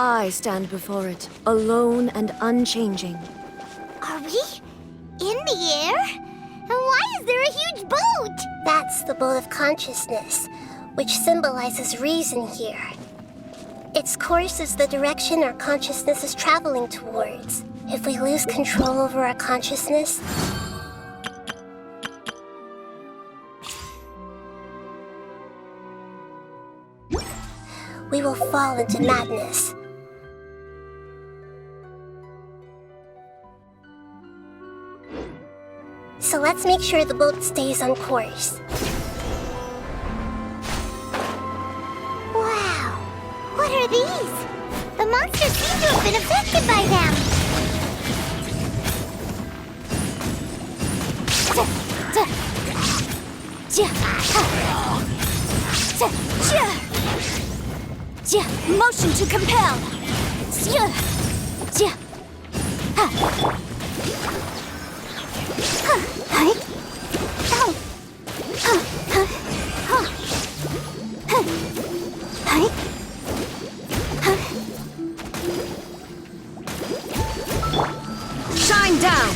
I stand before it, alone and unchanging. Are we in the air? And why is there a huge boat? That's the boat of consciousness, which symbolizes reason here. Its course is the direction our consciousness is traveling towards. If we lose control over our consciousness, we will fall into madness. So let's make sure the boat stays on course. Wow! What are these? The monsters seem to have been affected by them. Motion to compel! Shine down!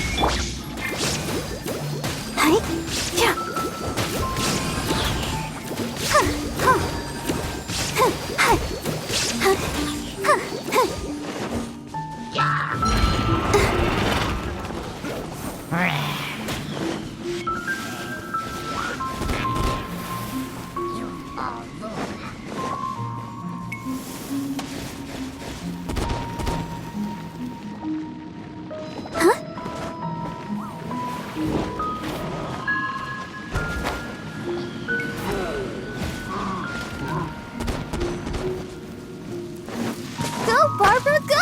Go, Barbara, go!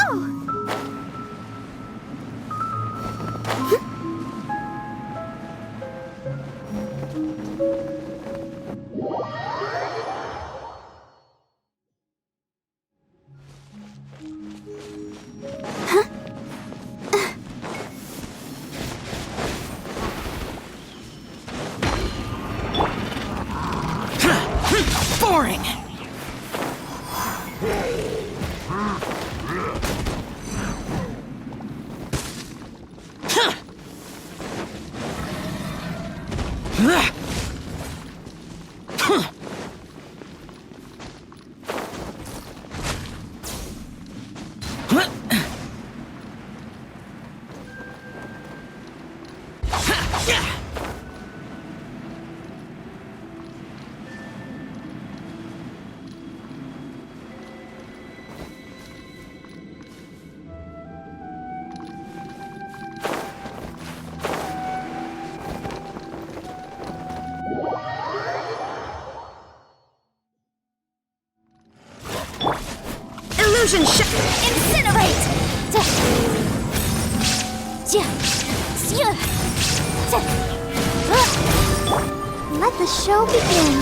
Boring! Illusion Incinerate! Let the show begin.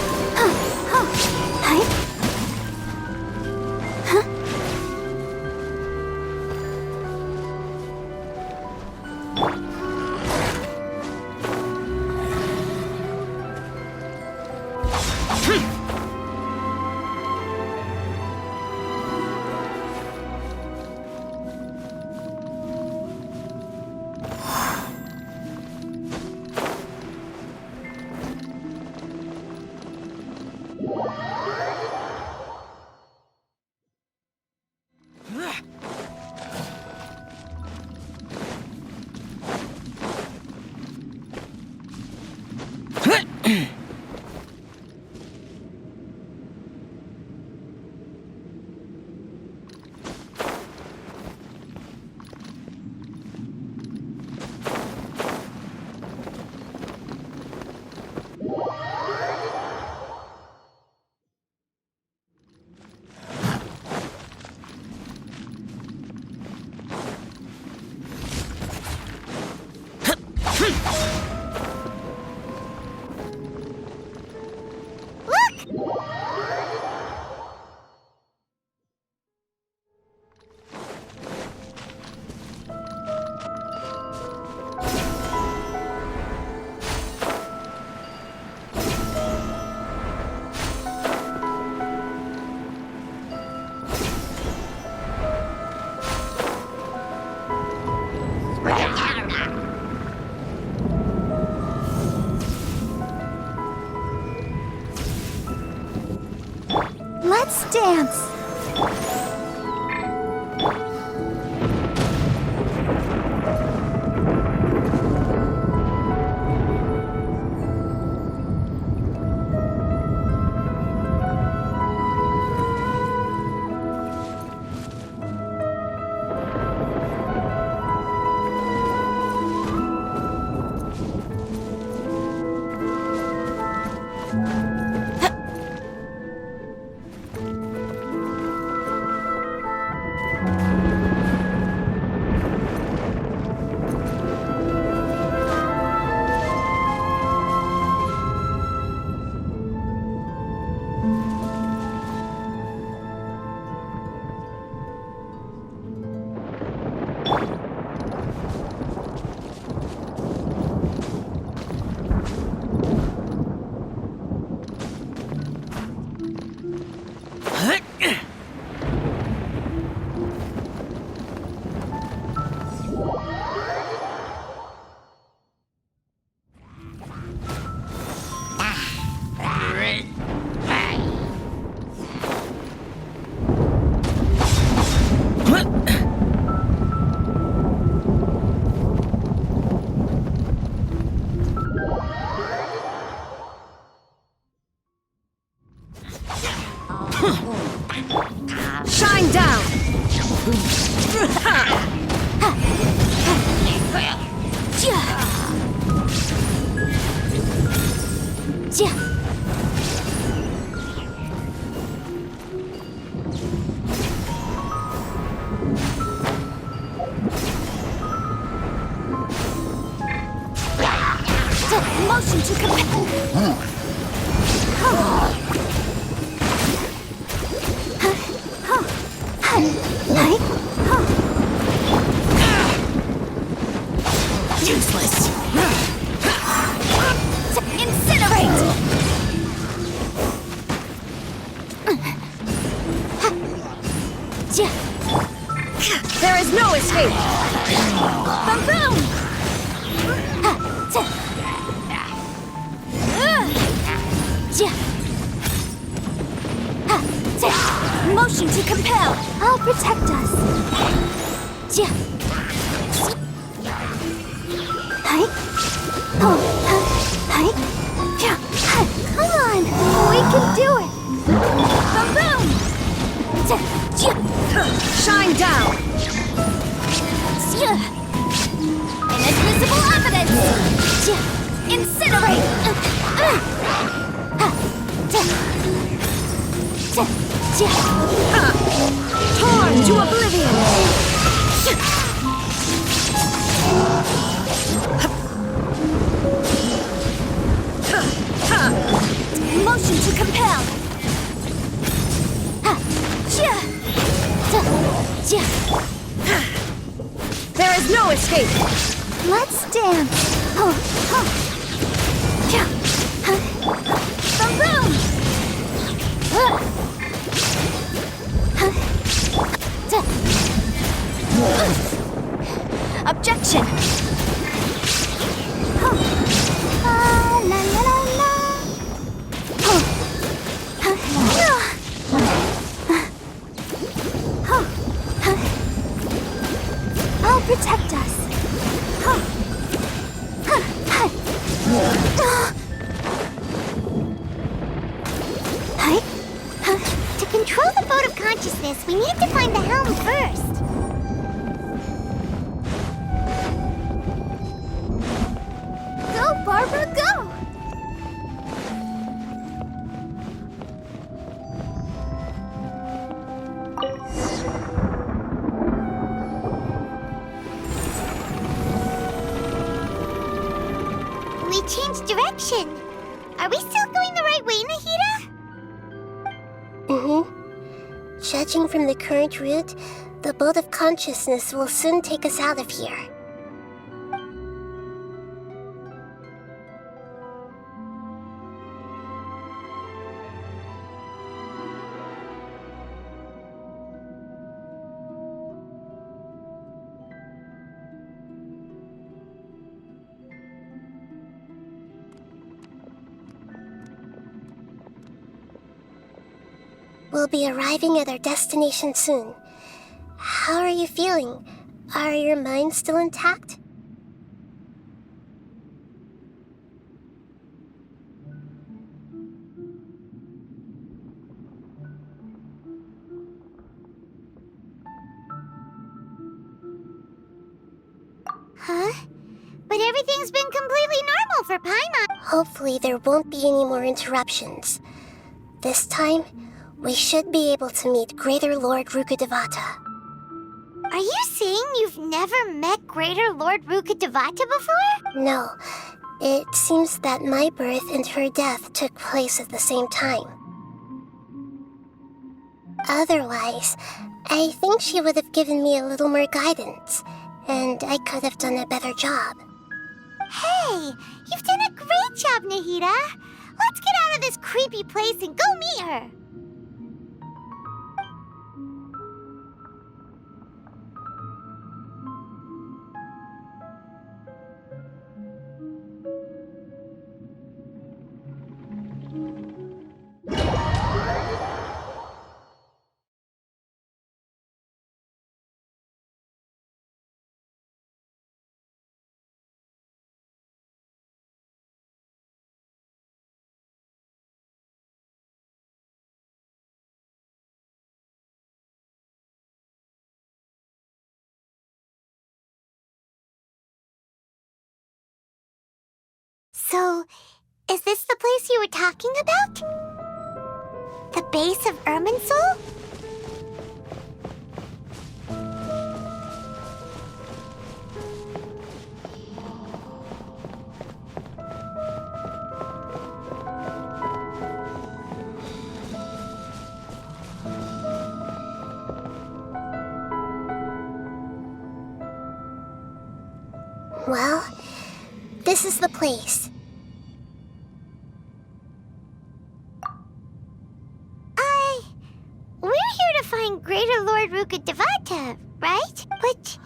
Shine down! Motion to compel. Useless! Incinerate! There is no escape! Boom! Motion to compel. I'll protect us. Come on, we can do it. Boom! Shine down! Inadmissible evidence. Incinerate. Torn to oblivion! Motion to compel. There is no escape! Let's dance. Boom! Objection. La la la la. I'll protect us. To control the boat of consciousness, we need to find the helm first. Go, Barbara, go! We changed direction. Are we still going the right way, Nahida? Judging from the current route, the boat of consciousness will soon take us out of here. We'll be arriving at our destination soon. How are you feeling? Are your minds still intact? Huh? But everything's been completely normal for Paimon. Hopefully there won't be any more interruptions. This time, we should be able to meet Greater Lord Rukkhadevata. Are you saying you've never met Greater Lord Rukkhadevata before? No, it seems that my birth and her death took place at the same time. Otherwise, I think she would have given me a little more guidance, and I could have done a better job. Hey, you've done a great job, Nahida. Let's get out of this creepy place and go meet her. So, is this the place you were talking about? The base of Irminsul? Well, this is the place. We're here to find Greater Lord Rukkhadevata, right? But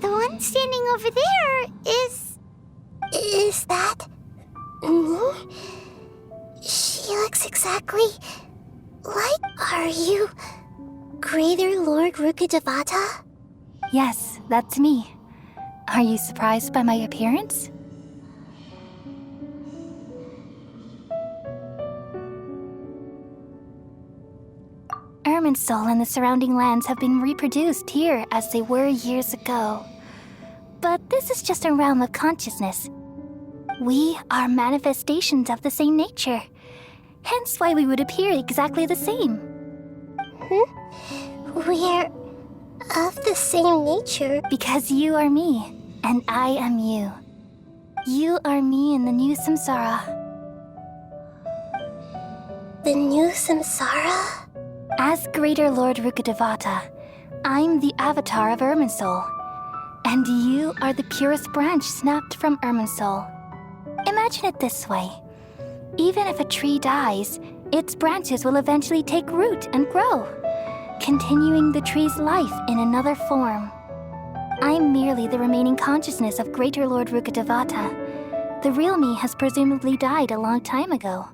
the one standing over there is... Is that me? She looks exactly like... Are you Greater Lord Rukkhadevata? Yes, that's me. Are you surprised by my appearance? Irminsul and the surrounding lands have been reproduced here as they were years ago. But this is just a realm of consciousness. We are manifestations of the same nature, hence why we would appear exactly the same. We're of the same nature. Because you are me, and I am you. You are me in the new samsara. The new samsara? As Greater Lord Rukkhadevata, I'm the avatar of Irminsul, and you are the purest branch snapped from Irminsul. Imagine it this way. Even if a tree dies, its branches will eventually take root and grow, continuing the tree's life in another form. I'm merely the remaining consciousness of Greater Lord Rukkhadevata. The real me has presumably died a long time ago.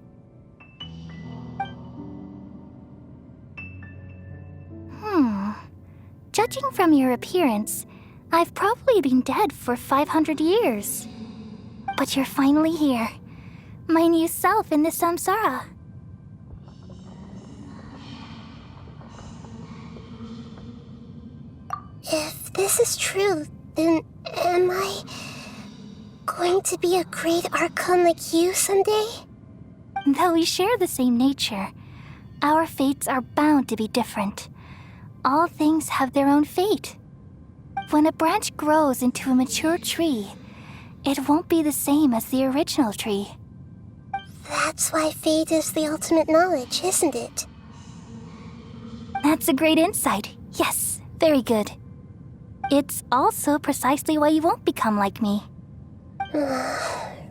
Judging from your appearance, I've probably been dead for 500 years. But you're finally here, my new self in the samsara. If this is true, then am I going to be a great Archon like you someday? Though we share the same nature, our fates are bound to be different. All things have their own fate. When a branch grows into a mature tree, it won't be the same as the original tree. That's why fate is the ultimate knowledge, isn't it? That's a great insight. Yes, very good. It's also precisely why you won't become like me.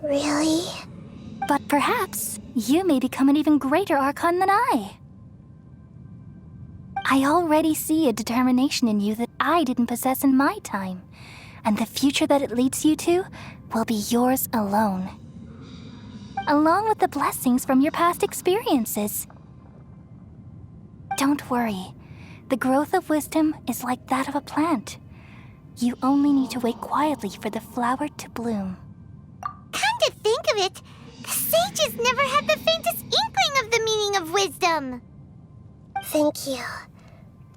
Really? But perhaps you may become an even greater Archon than I. I already see a determination in you that I didn't possess in my time, and the future that it leads you to will be yours alone, along with the blessings from your past experiences. Don't worry. The growth of wisdom is like that of a plant. You only need to wait quietly for the flower to bloom. Come to think of it, the sages never had the faintest inkling of the meaning of wisdom. Thank you.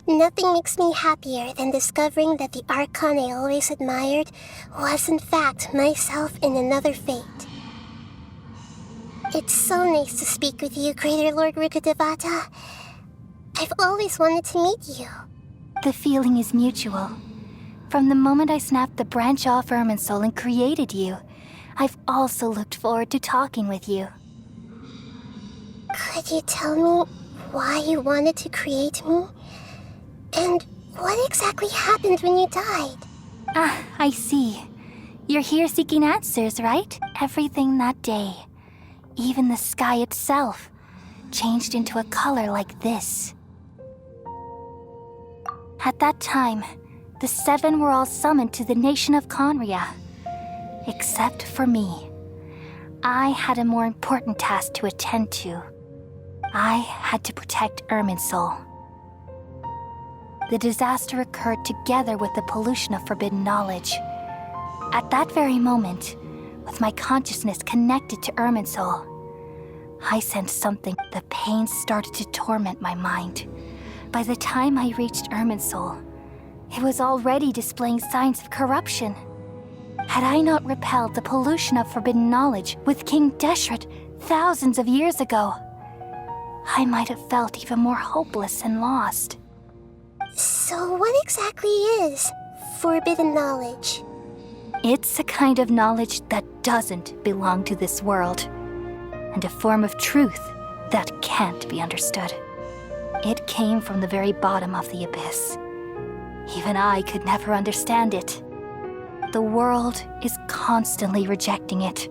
Nothing makes me happier than discovering that the Archon I always admired was in fact myself in another fate. It's so nice to speak with you, Greater Lord Rukkhadevata. I've always wanted to meet you. The feeling is mutual. From the moment I snapped the branch off Irminsul and created you, I've also looked forward to talking with you. Could you tell me why you wanted to create me? And what exactly happened when you died? Ah, I see. You're here seeking answers, right? Everything that day, even the sky itself, changed into a color like this. At that time, the seven were all summoned to the nation of Conria. Except for me. I had a more important task to attend to. I had to protect Irminsul. The disaster occurred together with the pollution of forbidden knowledge. At that very moment, with my consciousness connected to Irminsul, I sensed something. The pain started to torment my mind. By the time I reached Irminsul, it was already displaying signs of corruption. Had I not repelled the pollution of forbidden knowledge with King Deshret thousands of years ago, I might have felt even more hopeless and lost. So what exactly is forbidden knowledge? It's a kind of knowledge that doesn't belong to this world, and a form of truth that can't be understood. It came from the very bottom of the abyss. Even I could never understand it. The world is constantly rejecting it,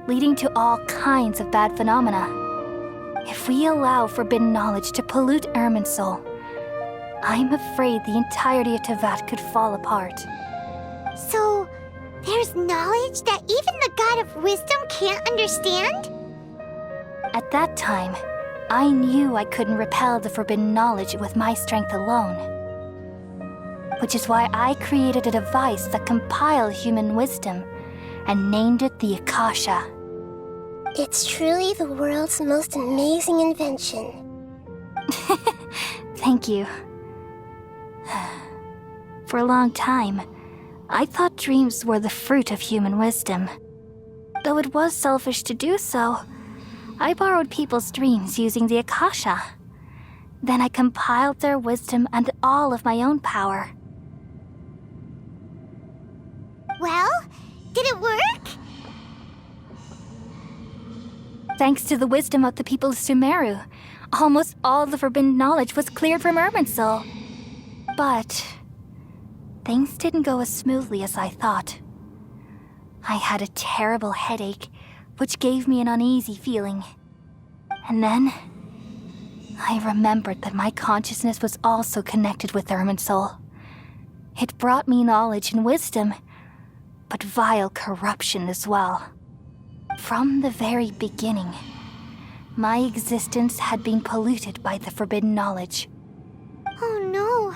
leading to all kinds of bad phenomena. If we allow forbidden knowledge to pollute Irminsul, I'm afraid the entirety of Tevat could fall apart. So, there's knowledge that even the God of wisdom can't understand? At that time, I knew I couldn't repel the forbidden knowledge with my strength alone. Which is why I created a device that compiled human wisdom and named it the Akasha. It's truly the world's most amazing invention. Thank you. For a long time, I thought dreams were the fruit of human wisdom. Though it was selfish to do so, I borrowed people's dreams using the Akasha. Then I compiled their wisdom and all of my own power. Well, did it work? Thanks to the wisdom of the people of Sumeru, almost all the forbidden knowledge was cleared from Irminsul. But things didn't go as smoothly as I thought. I had a terrible headache, which gave me an uneasy feeling. And then I remembered that my consciousness was also connected with Irminsul. It brought me knowledge and wisdom, but vile corruption as well. From the very beginning, my existence had been polluted by the forbidden knowledge. Oh no.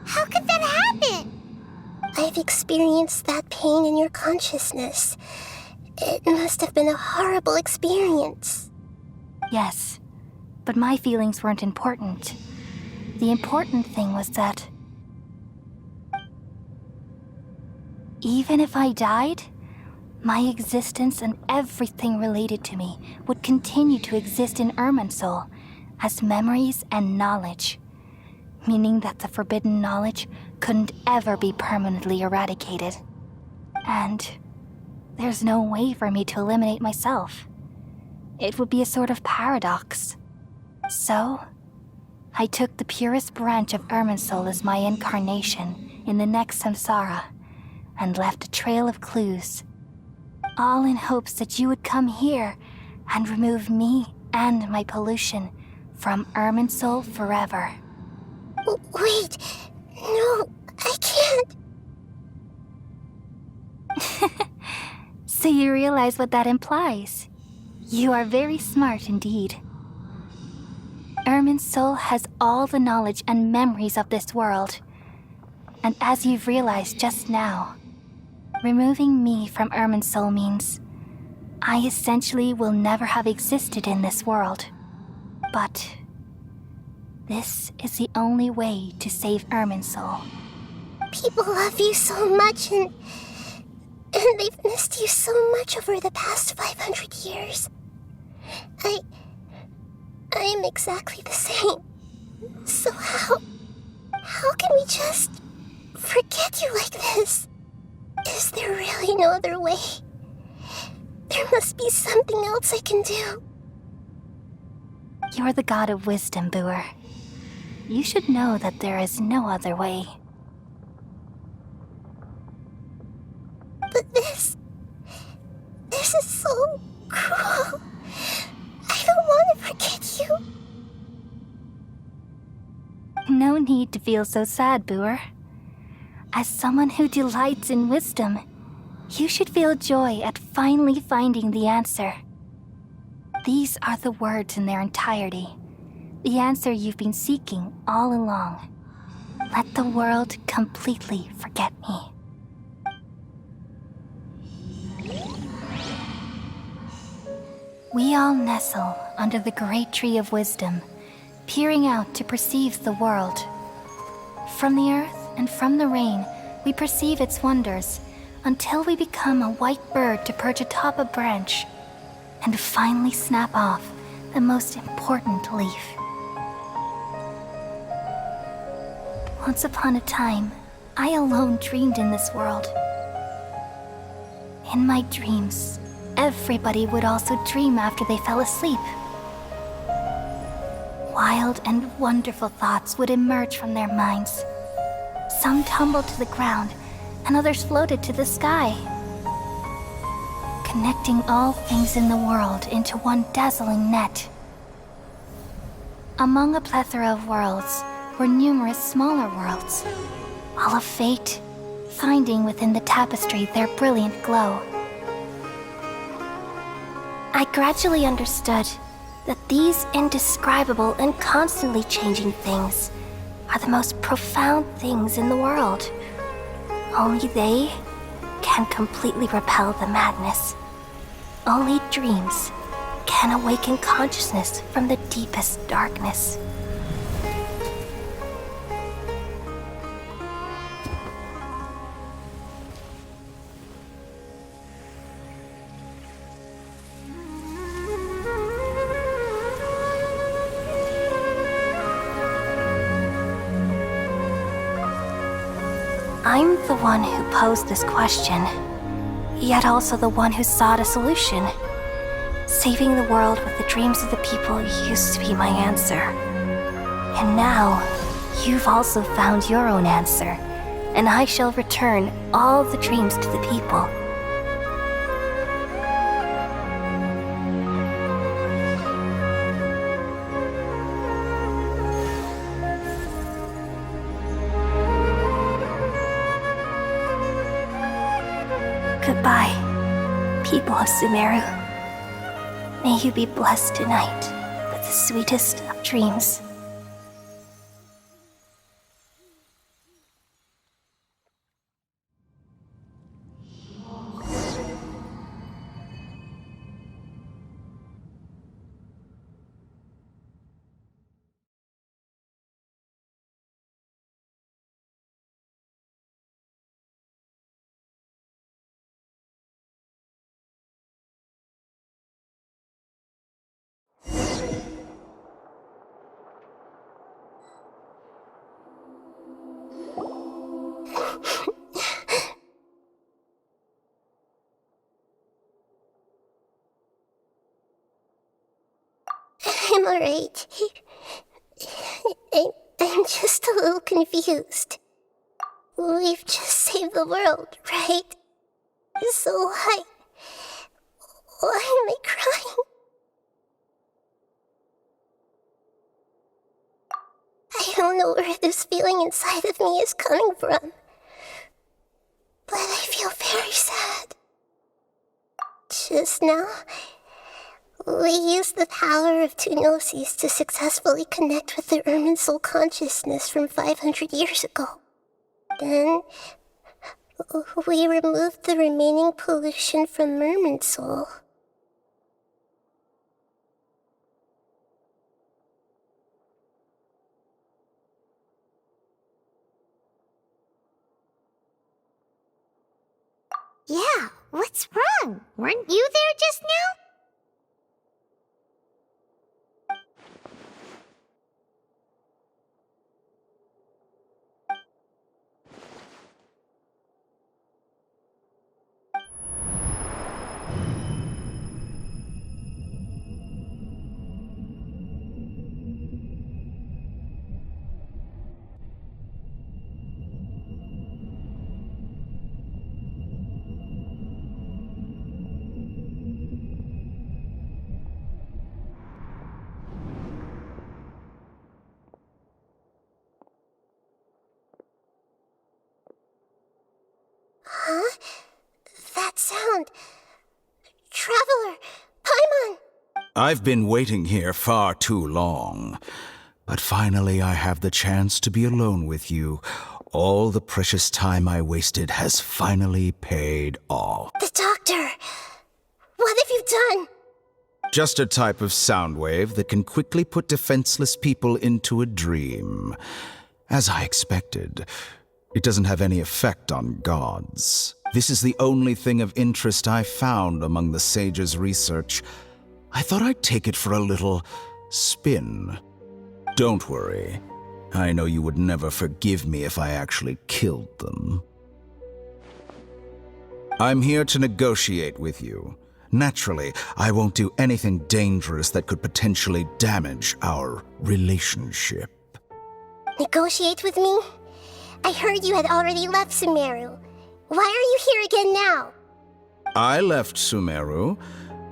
How could that happen? I've experienced that pain in your consciousness. It must have been a horrible experience. Yes, but my feelings weren't important. The important thing was that even if I died, my existence and everything related to me would continue to exist in Irminsul as memories and knowledge, meaning that the forbidden knowledge couldn't ever be permanently eradicated. And there's no way for me to eliminate myself. It would be a sort of paradox. So, I took the purest branch of Irminsul as my incarnation in the next samsara and left a trail of clues, all in hopes that you would come here and remove me and my pollution from Irminsul forever. Wait, no, I can't. So you realize what that implies. You are very smart indeed. Irminsul has all the knowledge and memories of this world. And as you've realized just now, removing me from Irminsul means I essentially will never have existed in this world. But this is the only way to save Irminsul. People love you so much, and they've missed you so much over the past 500 years. I am exactly the same. So how can we just forget you like this? Is there really no other way? There must be something else I can do. You're the god of wisdom, Booer. You should know that there is no other way. But this is so cruel. I don't want to forget you. No need to feel so sad, Booer. As someone who delights in wisdom, you should feel joy at finally finding the answer. These are the words in their entirety. The answer you've been seeking all along. Let the world completely forget me. We all nestle under the great tree of wisdom, peering out to perceive the world. From the earth and from the rain, we perceive its wonders until we become a white bird to perch atop a branch and finally snap off the most important leaf. Once upon a time, I alone dreamed in this world. In my dreams, everybody would also dream after they fell asleep. Wild and wonderful thoughts would emerge from their minds. Some tumbled to the ground, and others floated to the sky, connecting all things in the world into one dazzling net. Among a plethora of worlds were numerous smaller worlds, all of fate, finding within the tapestry their brilliant glow. I gradually understood that these indescribable and constantly changing things are the most profound things in the world. Only they can completely repel the madness. Only dreams can awaken consciousness from the deepest darkness. I'm the one who posed this question, yet also the one who sought a solution. Saving the world with the dreams of the people used to be my answer. And now, you've also found your own answer, and I shall return all the dreams to the people. Goodbye, people of Sumeru. May you be blessed tonight with the sweetest of dreams. I'm alright. I'm just a little confused. We've just saved the world, right? So why am I crying? I don't know where this feeling inside of me is coming from, but I feel very sad. Just now, We used the power of two gnosis to successfully connect with the Irminsul consciousness from 500 years ago. Then, we removed the remaining pollution from Irminsul. Yeah, what's wrong? Weren't you there just now? Huh? That sound. Traveler! Paimon! I've been waiting here far too long. But finally I have the chance to be alone with you. All the precious time I wasted has finally paid off. The doctor! What have you done? Just a type of sound wave that can quickly put defenseless people into a dream. As I expected, it doesn't have any effect on gods. This is the only thing of interest I found among the sage's research. I thought I'd take it for a little spin. Don't worry. I know you would never forgive me if I actually killed them. I'm here to negotiate with you. Naturally, I won't do anything dangerous that could potentially damage our relationship. Negotiate with me? I heard you had already left Sumeru. Why are you here again now? I left Sumeru,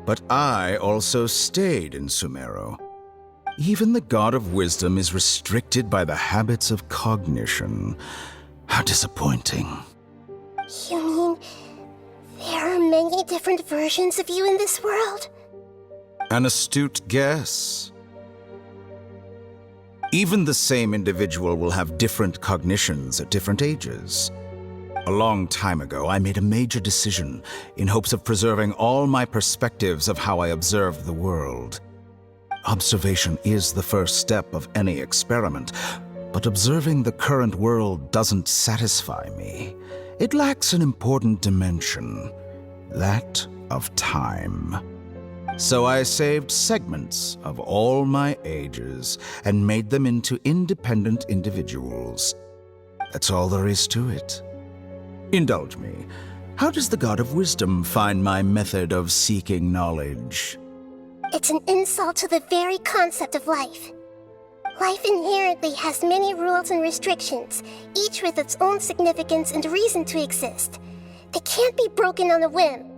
but I also stayed in Sumeru. Even the God of Wisdom is restricted by the habits of cognition. How disappointing. You mean there are many different versions of you in this world? An astute guess. Even the same individual will have different cognitions at different ages. A long time ago, I made a major decision in hopes of preserving all my perspectives of how I observed the world. Observation is the first step of any experiment, but observing the current world doesn't satisfy me. It lacks an important dimension, that of time. So I saved segments of all my ages and made them into independent individuals. That's all there is to it. Indulge me. How does the God of Wisdom find my method of seeking knowledge? It's an insult to the very concept of life. Life inherently has many rules and restrictions, each with its own significance and reason to exist. They can't be broken on a whim.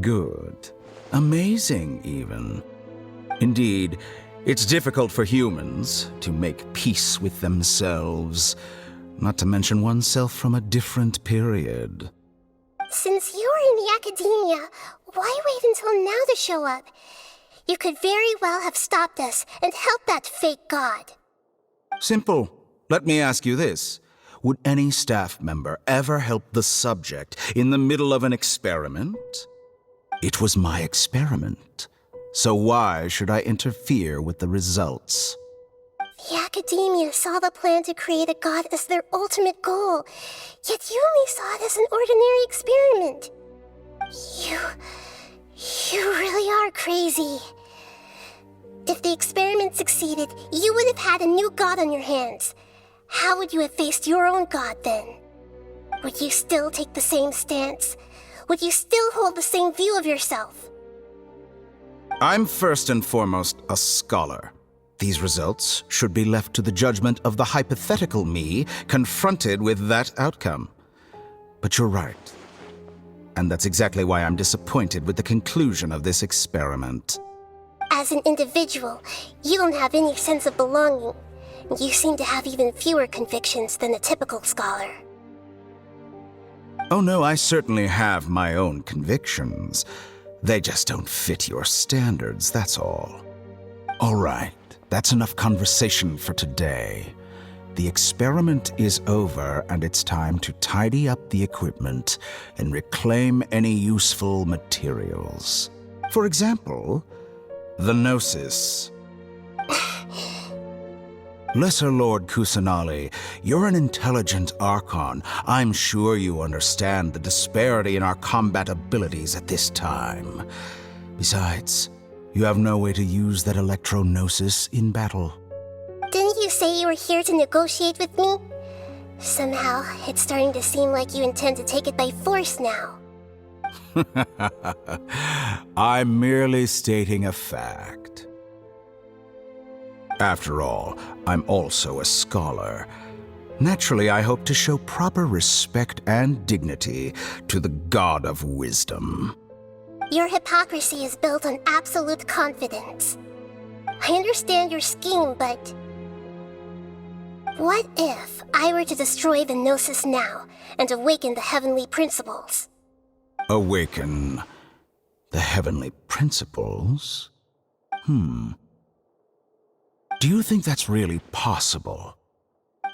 Good. Amazing, even. Indeed, it's difficult for humans to make peace with themselves, not to mention oneself from a different period. Since you're in the academia, why wait until now to show up? You could very well have stopped us and helped that fake god. Simple. Let me ask you this. Would any staff member ever help the subject in the middle of an experiment? It was my experiment. So why should I interfere with the results? The academia saw the plan to create a god as their ultimate goal, yet you only saw it as an ordinary experiment. You really are crazy. If the experiment succeeded, you would have had a new god on your hands. How would you have faced your own god then? Would you still take the same stance? Would you still hold the same view of yourself? I'm first and foremost a scholar. These results should be left to the judgment of the hypothetical me confronted with that outcome. But you're right. And that's exactly why I'm disappointed with the conclusion of this experiment. As an individual, you don't have any sense of belonging. You seem to have even fewer convictions than a typical scholar. Oh no, I certainly have my own convictions. They just don't fit your standards, that's all. All right, that's enough conversation for today. The experiment is over, and it's time to tidy up the equipment and reclaim any useful materials. For example, the Gnosis. Lesser Lord Kusanali, you're an intelligent Archon. I'm sure you understand the disparity in our combat abilities at this time. Besides, you have no way to use that Electro-Gnosis in battle. Didn't you say you were here to negotiate with me? Somehow, it's starting to seem like you intend to take it by force now. I'm merely stating a fact. After all, I'm also a scholar. Naturally, I hope to show proper respect and dignity to the God of Wisdom. Your hypocrisy is built on absolute confidence. I understand your scheme, but... what if I were to destroy the Gnosis now and awaken the heavenly principles? Awaken the heavenly principles? Do you think that's really possible?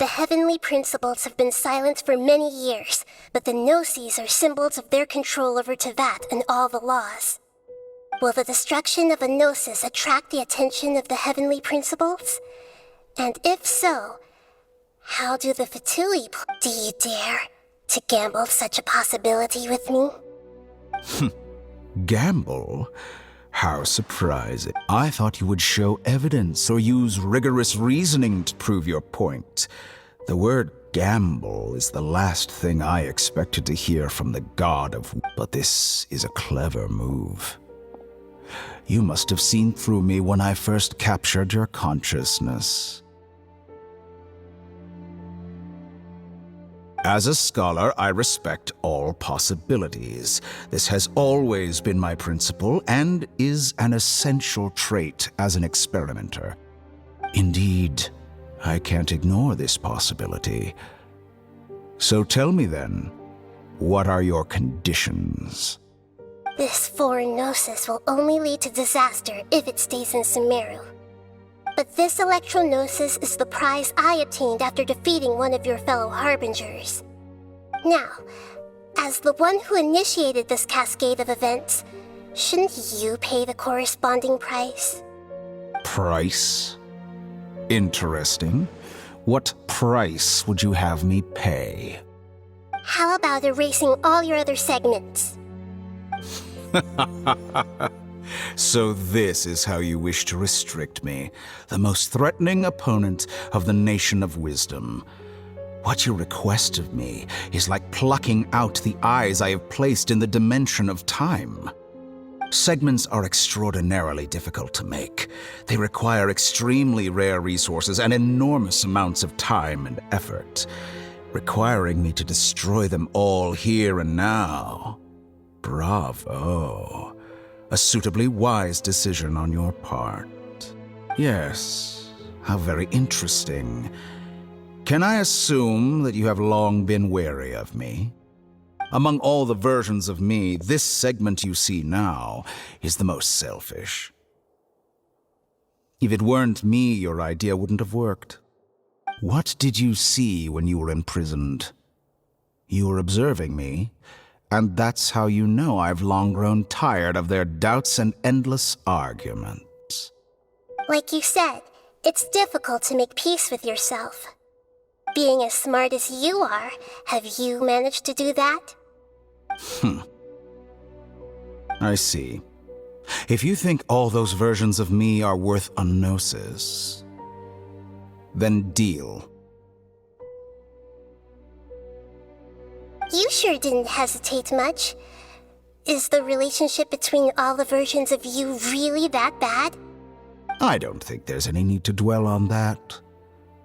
The heavenly principles have been silent for many years, but the Gnosis are symbols of their control over Teyvat and all the laws. Will the destruction of a Gnosis attract the attention of the heavenly principles? And if so, how do the Fatui Do you dare to gamble such a possibility with me? Gamble? How surprising. I thought you would show evidence or use rigorous reasoning to prove your point. The word gamble is the last thing I expected to hear from the God of... But this is a clever move. You must have seen through me when I first captured your consciousness. As a scholar, I respect all possibilities. This has always been my principle and is an essential trait as an experimenter. Indeed, I can't ignore this possibility. So tell me then, what are your conditions? This foreign Gnosis will only lead to disaster if it stays in Sumeru. But this Electro-Gnosis is the prize I obtained after defeating one of your fellow Harbingers. Now, as the one who initiated this cascade of events, shouldn't you pay the corresponding price? Price? Interesting. What price would you have me pay? How about erasing all your other segments? So this is how you wish to restrict me, the most threatening opponent of the Nation of Wisdom. What you request of me is like plucking out the eyes I have placed in the dimension of time. Segments are extraordinarily difficult to make. They require extremely rare resources and enormous amounts of time and effort, requiring me to destroy them all here and now. Bravo. A suitably wise decision on your part. Yes, how very interesting. Can I assume that you have long been wary of me? Among all the versions of me, this segment you see now is the most selfish. If it weren't me, your idea wouldn't have worked. What did you see when you were imprisoned? You were observing me, and that's how you know I've long grown tired of their doubts and endless arguments. Like you said, it's difficult to make peace with yourself. Being as smart as you are, have you managed to do that? I see. If you think all those versions of me are worth a gnosis, then deal. You sure didn't hesitate much. Is the relationship between all the versions of you really that bad? I don't think there's any need to dwell on that.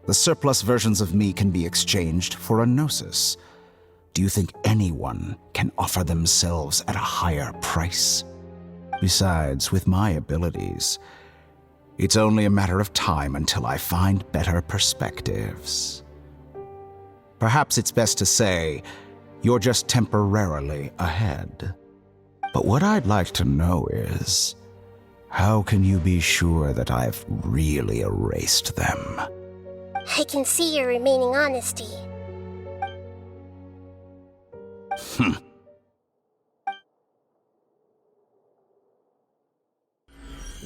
The surplus versions of me can be exchanged for a gnosis. Do you think anyone can offer themselves at a higher price? Besides, with my abilities, it's only a matter of time until I find better perspectives. Perhaps it's best to say, you're just temporarily ahead. But what I'd like to know is, how can you be sure that I've really erased them? I can see your remaining honesty.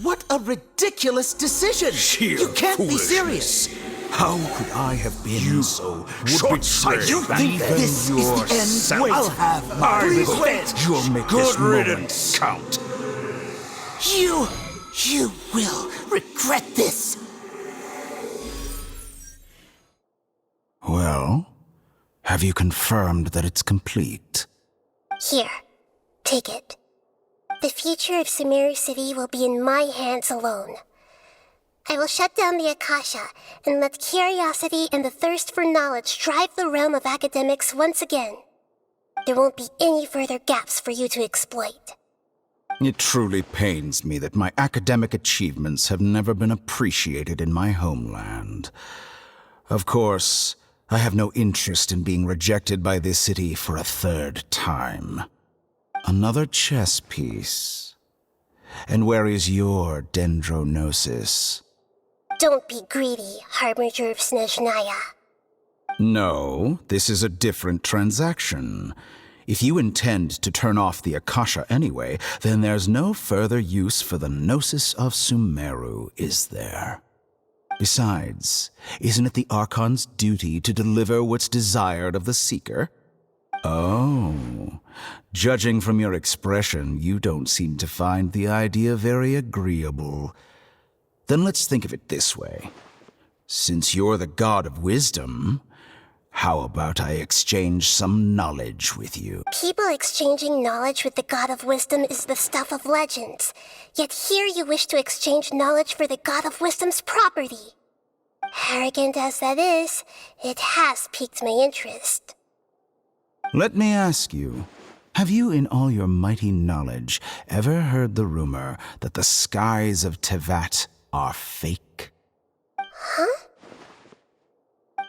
What a ridiculous decision! Sheer You can't be foolishness. serious! How could I have been so short-sighted? You think that this is the end? I'll have my revenge! You'll make this moment count. You will regret this! Well, have you confirmed that it's complete? Here, take it. The future of Sumeru City will be in my hands alone. I will shut down the Akasha and let curiosity and the thirst for knowledge drive the realm of academics once again. There won't be any further gaps for you to exploit. It truly pains me that my academic achievements have never been appreciated in my homeland. Of course, I have no interest in being rejected by this city for a third time. Another chess piece. And where is your dendronosis? Don't be greedy, Harbinger of Snezhnaya. No, this is a different transaction. If you intend to turn off the Akasha anyway, then there's no further use for the Gnosis of Sumeru, is there? Besides, isn't it the Archon's duty to deliver what's desired of the Seeker? Oh, judging from your expression, you don't seem to find the idea very agreeable. Then let's think of it this way. Since you're the god of wisdom, how about I exchange some knowledge with you? People exchanging knowledge with the God of Wisdom is the stuff of legends. Yet here you wish to exchange knowledge for the God of Wisdom's property. Arrogant as that is, it has piqued my interest. Let me ask you, have you in all your mighty knowledge ever heard the rumor that the skies of Tevat are fake? Huh?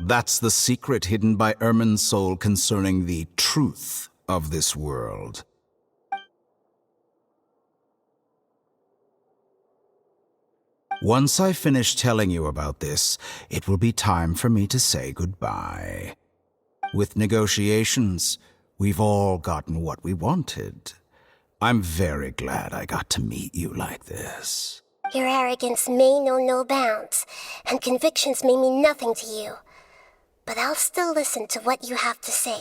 That's the secret hidden by Irminsul concerning the truth of this world. Once I finish telling you about this, it will be time for me to say goodbye. With negotiations, we've all gotten what we wanted. I'm very glad I got to meet you like this. Your arrogance may know no bounds, and convictions may mean nothing to you. But I'll still listen to what you have to say.